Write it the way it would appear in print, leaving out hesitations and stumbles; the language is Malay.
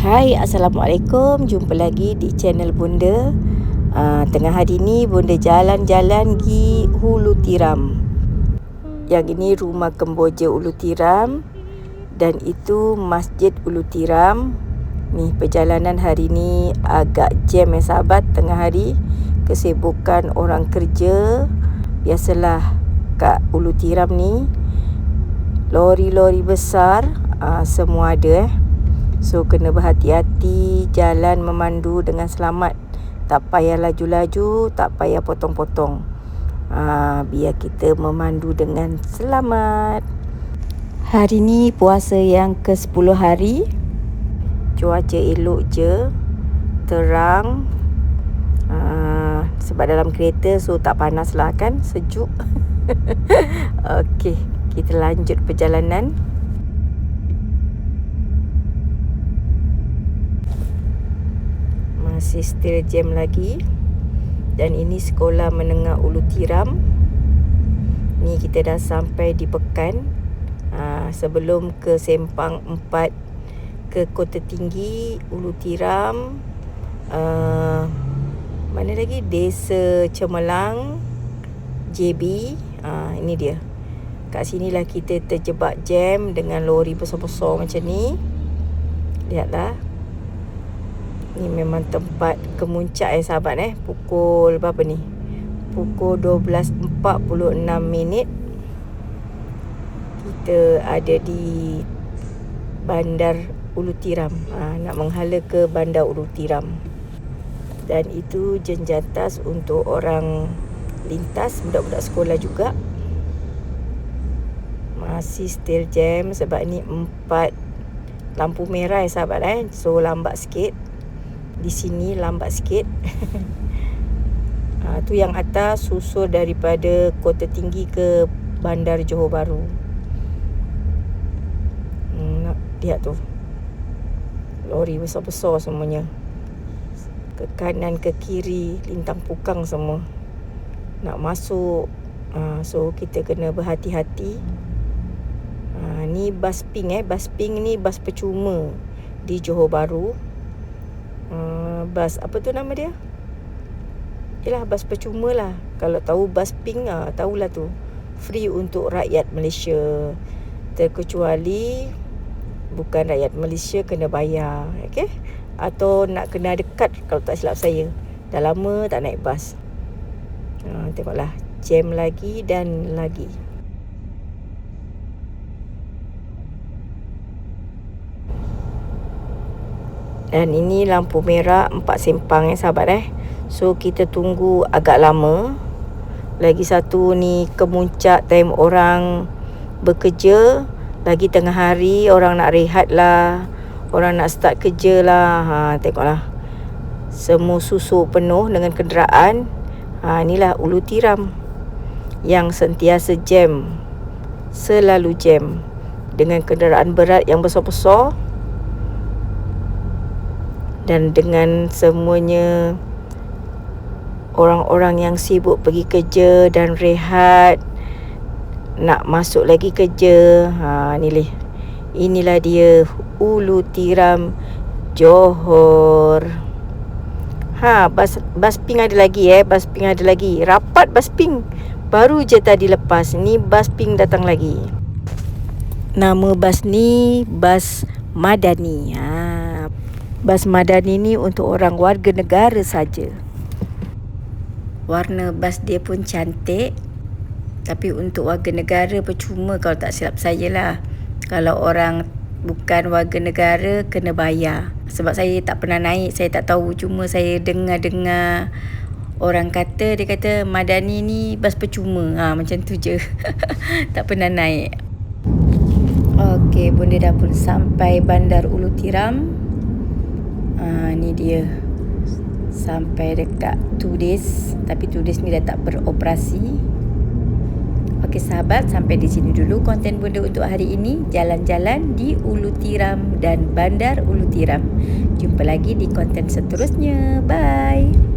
Hai, Assalamualaikum. Jumpa lagi di channel Bunda. Tengah hari ni Bunda jalan-jalan pergi Hulu Tiram. Yang ini rumah Kemboja Ulu Tiram dan itu Masjid Ulu Tiram. Ni perjalanan hari ni agak jam sahabat, tengah hari. Kesibukan orang kerja. Biasalah kat Ulu Tiram ni lori-lori besar semua ada So kena berhati-hati, jalan memandu dengan selamat. Tak payah laju-laju, tak payah potong-potong. Biar kita memandu dengan selamat. Hari ni puasa yang ke-10 hari. Cuaca elok je, terang. Sebab dalam kereta so tak panas lah kan, sejuk. Okey, kita lanjut perjalanan. Masih still jam lagi. Dan ini sekolah menengah Ulu Tiram. Ni kita dah sampai di Pekan. Sebelum ke Sempang 4 ke Kota Tinggi Ulu Tiram. Mana lagi? Desa Cemerlang, JB. Ini dia. Kat sinilah kita terjebak jam dengan lori besar-besar macam ni. Lihatlah. Ni memang tempat kemuncak sahabat Pukul berapa ni? Pukul 12.46 minit. Kita ada di Bandar Ulu Tiram. Nak menghala ke Bandar Ulu Tiram. Dan itu jenjantas untuk orang lintas, budak-budak sekolah juga. Masih still jam sebab ni 4 lampu merah sahabat So lambat sikit. Di sini lambat sikit. Tu yang atas susul daripada Kota Tinggi ke Bandar Johor Bahru. Lihat tu, lori besar-besar semuanya. Ke kanan ke kiri, lintang pukang semua nak masuk. So kita kena berhati-hati. Ni bas pink bas pink ni bas percuma di Johor Bahru. Bas apa tu nama dia? Yalah, bas percuma lah. Kalau tahu bas pink tahulah tu. Free untuk rakyat Malaysia. Terkecuali bukan rakyat Malaysia kena bayar. Okey? Atau nak kena dekat kalau tak silap saya. Dah lama tak naik bas. Tengoklah, jam lagi dan lagi. Dan ini lampu merah 4 Sempang sahabat So kita tunggu agak lama. Lagi satu ni kemuncak time orang bekerja. Lagi tengah hari, orang nak rehat lah, orang nak start kerja lah. Tengoklah, semua susu penuh dengan kenderaan. Inilah Ulu Tiram yang sentiasa jam, selalu jam dengan kenderaan berat yang besar-besar. Dan dengan semuanya orang-orang yang sibuk pergi kerja dan rehat, nak masuk lagi kerja. Inilah dia Ulu Tiram Johor. Bas pink ada lagi bas pink ada lagi. Rapat bas pink. Baru je tadi lepas. Ni bas pink datang lagi. Nama bas ni Bas Madani. Bas Madani ni untuk orang warga negara saja. Warna bas dia pun cantik. Tapi untuk warga negara percuma kalau tak silap saya lah. Kalau orang bukan warga negara kena bayar. Sebab saya tak pernah naik, saya tak tahu. Cuma saya dengar-dengar orang kata, dia kata Madani ni bas percuma. Macam tu je. Tak pernah naik. Okey, Bunda dah pun sampai Bandar Ulu Tiram. Ni dia. Sampai dekat 2 days. Tapi 2 days ni dah tak beroperasi. Okey sahabat, sampai di sini dulu konten Bunda untuk hari ini. Jalan-jalan di Ulu Tiram dan Bandar Ulu Tiram. Jumpa lagi di konten seterusnya. Bye.